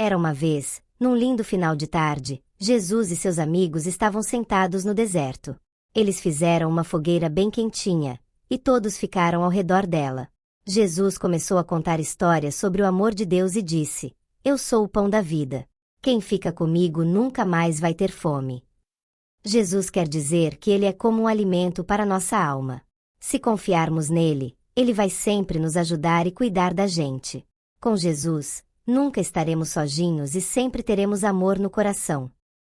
Era uma vez, num lindo final de tarde, Jesus e seus amigos estavam sentados no deserto. Eles fizeram uma fogueira bem quentinha, e todos ficaram ao redor dela. Jesus começou a contar histórias sobre o amor de Deus e disse: Eu sou o pão da vida. Quem fica comigo nunca mais vai ter fome. Jesus quer dizer que Ele é como um alimento para nossa alma. Se confiarmos nele, Ele vai sempre nos ajudar e cuidar da gente. Com Jesus, nunca estaremos sozinhos e sempre teremos amor no coração.